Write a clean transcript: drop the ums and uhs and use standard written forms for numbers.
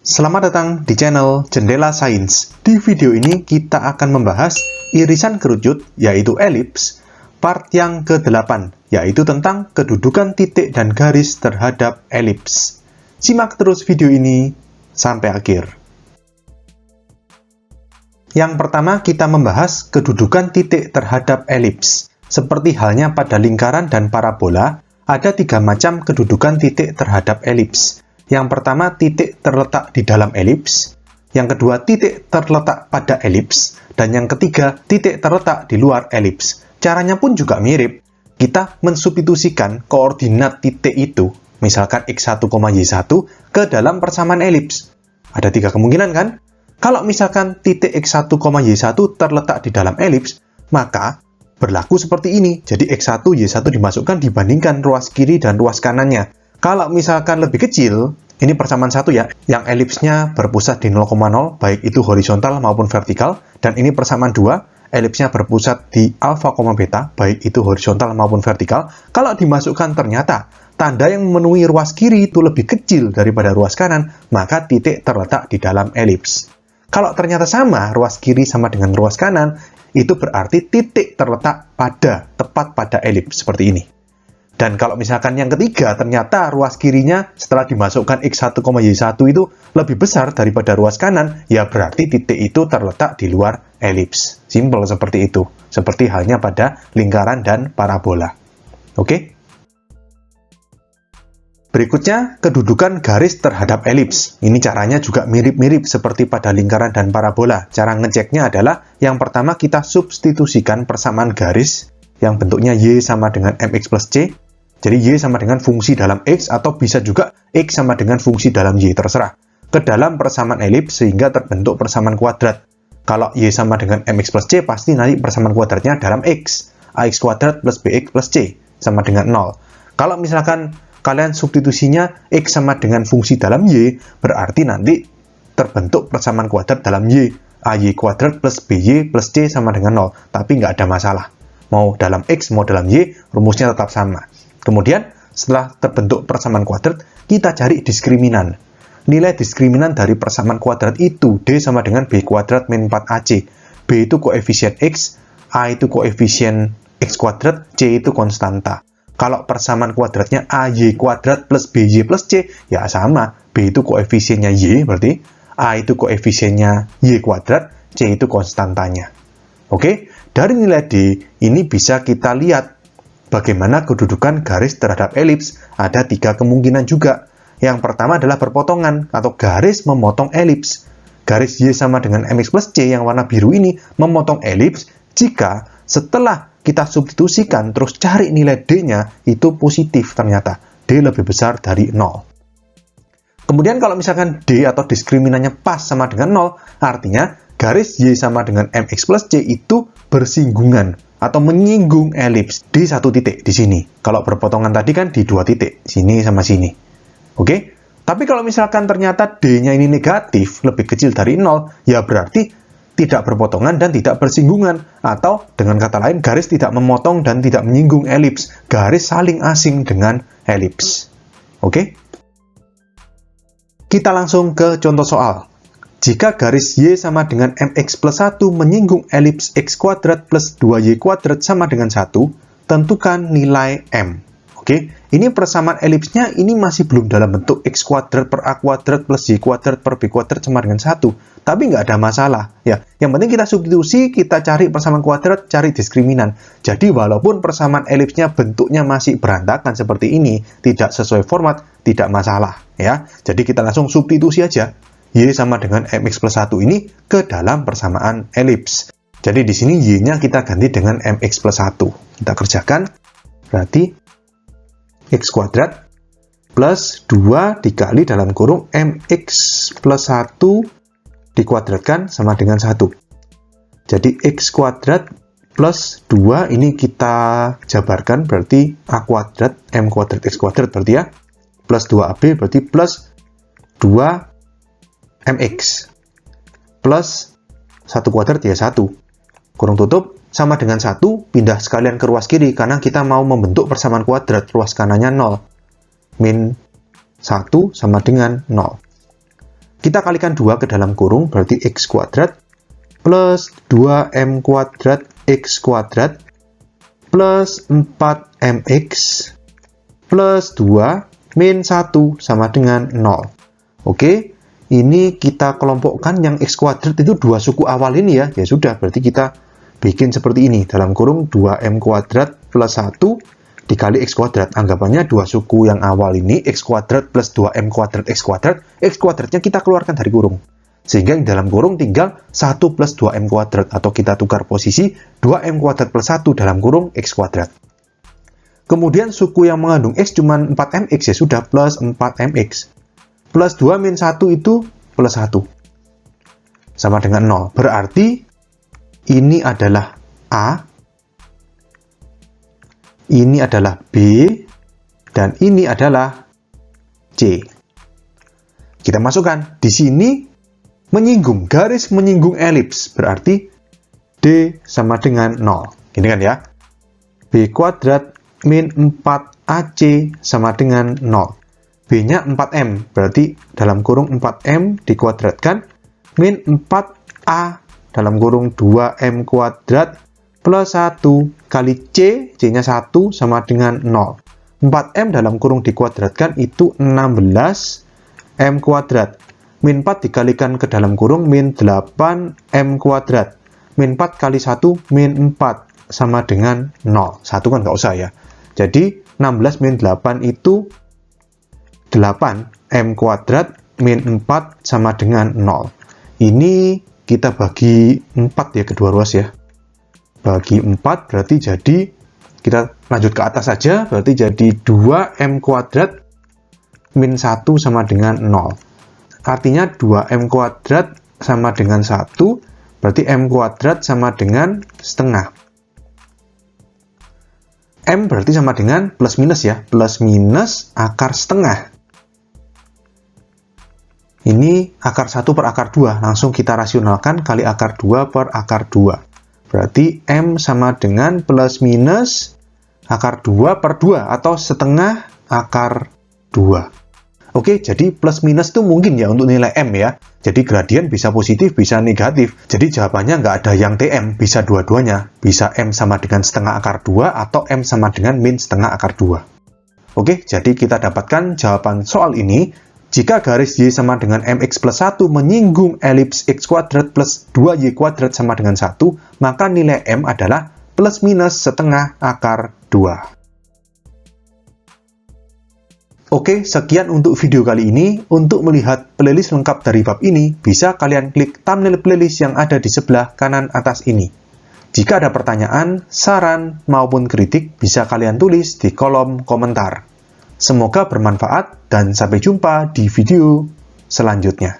Selamat datang di channel Jendela Sains. Di video ini kita akan membahas irisan kerucut, yaitu elips, part yang ke-8, yaitu tentang kedudukan titik dan garis terhadap elips. Simak terus video ini sampai akhir. Yang pertama, kita membahas kedudukan titik terhadap elips. Seperti halnya pada lingkaran dan parabola, ada 3 macam kedudukan titik terhadap elips. Yang pertama, titik terletak di dalam elips. Yang kedua, titik terletak pada elips. Dan yang ketiga, titik terletak di luar elips. Caranya pun juga mirip. Kita mensubstitusikan koordinat titik itu, misalkan x1, y1, ke dalam persamaan elips. Ada 3 kemungkinan kan? Kalau misalkan titik x1, y1 terletak di dalam elips, maka berlaku seperti ini. Jadi x1, y1 dimasukkan dibandingkan ruas kiri dan ruas kanannya. Kalau misalkan lebih kecil, ini persamaan 1 ya, yang elipsnya berpusat di 0,0, baik itu horizontal maupun vertikal, dan ini persamaan 2, elipsnya berpusat di alfa, beta, baik itu horizontal maupun vertikal. Kalau dimasukkan ternyata tanda yang memenuhi ruas kiri itu lebih kecil daripada ruas kanan, maka titik terletak di dalam elips. Kalau ternyata sama, ruas kiri sama dengan ruas kanan, itu berarti titik terletak tepat pada elips, seperti ini. Dan kalau misalkan yang ketiga, ternyata ruas kirinya setelah dimasukkan x1, y1 itu lebih besar daripada ruas kanan, ya berarti titik itu terletak di luar elips. Simpel seperti itu. Seperti halnya pada lingkaran dan parabola. Oke? Berikutnya, kedudukan garis terhadap elips. Ini caranya juga mirip-mirip seperti pada lingkaran dan parabola. Cara ngeceknya adalah, yang pertama kita substitusikan persamaan garis, yang bentuknya y sama dengan mx plus c. Jadi y sama dengan fungsi dalam x, atau bisa juga x sama dengan fungsi dalam y, terserah. Ke dalam persamaan elips sehingga terbentuk persamaan kuadrat. Kalau y sama dengan mx plus c, pasti nanti persamaan kuadratnya dalam x. ax kuadrat plus bx plus c sama dengan 0. Kalau misalkan kalian substitusinya x sama dengan fungsi dalam y, berarti nanti terbentuk persamaan kuadrat dalam y. ay kuadrat plus by plus c sama dengan 0. Tapi nggak ada masalah. Mau dalam x, mau dalam y, rumusnya tetap sama. Kemudian, setelah terbentuk persamaan kuadrat, kita cari diskriminan. Nilai diskriminan dari persamaan kuadrat itu, D sama dengan B kuadrat min 4AC. B itu koefisien X, A itu koefisien X kuadrat, C itu konstanta. Kalau persamaan kuadratnya AY kuadrat plus BY plus C, ya sama. B itu koefisiennya Y, berarti A itu koefisiennya Y kuadrat, C itu konstantanya. Oke, dari nilai D, ini bisa kita lihat bagaimana kedudukan garis terhadap elips. Ada 3 kemungkinan juga. Yang pertama adalah berpotongan atau garis memotong elips. Garis Y sama dengan mx plus c yang warna biru ini memotong elips jika setelah kita substitusikan terus cari nilai D-nya itu positif ternyata. D lebih besar dari 0. Kemudian kalau misalkan D atau diskriminannya pas sama dengan 0, artinya garis Y sama dengan mx plus c itu bersinggungan atau menyinggung elips di 1 titik di sini. Kalau berpotongan tadi kan di 2 titik, sini sama sini. Oke? Tapi kalau misalkan ternyata D-nya ini negatif, lebih kecil dari 0, ya berarti tidak berpotongan dan tidak bersinggungan. Atau dengan kata lain, garis tidak memotong dan tidak menyinggung elips. Garis saling asing dengan elips. Oke? Kita langsung ke contoh soal. Jika garis Y sama dengan mx plus 1 menyinggung elips x kuadrat plus 2y kuadrat sama dengan 1, tentukan nilai M. Oke, ini persamaan elipsnya ini masih belum dalam bentuk x kuadrat per a kuadrat plus y kuadrat per b kuadrat sama dengan 1. Tapi nggak ada masalah. Ya, yang penting kita substitusi, kita cari persamaan kuadrat, cari diskriminan. Jadi walaupun persamaan elipsnya bentuknya masih berantakan seperti ini, tidak sesuai format, tidak masalah. Ya, jadi kita langsung substitusi aja. Y sama dengan mx plus 1 ini ke dalam persamaan elips. Jadi di sini Y-nya kita ganti dengan mx plus 1. Kita kerjakan. Berarti x kuadrat plus 2 dikali dalam kurung mx plus 1 dikuadratkan sama dengan 1. Jadi x kuadrat plus 2 ini kita jabarkan berarti a kuadrat m kuadrat x kuadrat berarti ya. Plus 2ab berarti plus 2 mx plus 1 kuadrat ya 1 kurung tutup sama dengan 1, pindah sekalian ke ruas kiri karena kita mau membentuk persamaan kuadrat, ruas kanannya 0 min 1 sama dengan 0. kita kalikan 2 ke dalam kurung, berarti X kuadrat plus 2M kuadrat X kuadrat plus 4MX plus 2 min 1 sama dengan 0. Oke, ini kita kelompokkan yang X kuadrat itu 2 suku awal ini ya. Ya sudah, berarti kita bikin seperti ini. Dalam kurung 2M kuadrat plus 1 dikali X kuadrat. Anggapannya 2 suku yang awal ini, X kuadrat plus 2M kuadrat X kuadrat. X kuadratnya kita keluarkan dari kurung. Sehingga yang dalam kurung tinggal 1 plus 2M kuadrat. Atau kita tukar posisi 2M kuadrat plus 1 dalam kurung X kuadrat. Kemudian suku yang mengandung X cuma 4MX ya sudah plus 4MX. Plus 2 min 1 itu plus 1. Sama dengan 0. Berarti ini adalah A, ini adalah B, dan ini adalah C. Kita masukkan. Di sini menyinggung, garis menyinggung elips. Berarti D sama dengan 0. Ini kan ya. B kuadrat min 4AC sama dengan 0. B-nya 4M, berarti dalam kurung 4M dikuadratkan min 4A dalam kurung 2M kuadrat plus 1 kali C, C-nya 1 sama dengan 0. 4M dalam kurung dikuadratkan itu 16M kuadrat. Min 4 dikalikan ke dalam kurung min 8M kuadrat. Min 4 kali 1 min 4 sama dengan 0. 1 kan nggak usah ya. Jadi 16 min 8 itu 8M kuadrat min 4 sama dengan 0. Ini kita bagi 4 ya, kedua ruas ya. Bagi 4 berarti jadi, kita lanjut ke atas saja, berarti jadi 2M kuadrat min 1 sama dengan 0. Artinya 2M kuadrat sama dengan 1, berarti M kuadrat sama dengan setengah. M berarti sama dengan plus minus ya, plus minus akar setengah. Ini akar 1 per akar 2, langsung kita rasionalkan kali akar 2 per akar 2. Berarti M sama dengan plus minus akar 2 per 2, atau setengah akar 2. Oke, jadi plus minus itu mungkin ya untuk nilai M ya. Jadi gradien bisa positif, bisa negatif. Jadi jawabannya nggak ada yang TM, bisa dua-duanya. Bisa M sama dengan setengah akar 2, atau M sama dengan min setengah akar 2. Oke, jadi kita dapatkan jawaban soal ini. Jika garis Y sama dengan MX plus 1 menyinggung elips X kuadrat plus 2Y kuadrat sama dengan 1, maka nilai M adalah plus minus setengah akar 2. Oke, sekian untuk video kali ini. Untuk melihat playlist lengkap dari bab ini, bisa kalian klik thumbnail playlist yang ada di sebelah kanan atas ini. Jika ada pertanyaan, saran, maupun kritik, bisa kalian tulis di kolom komentar. Semoga bermanfaat dan sampai jumpa di video selanjutnya.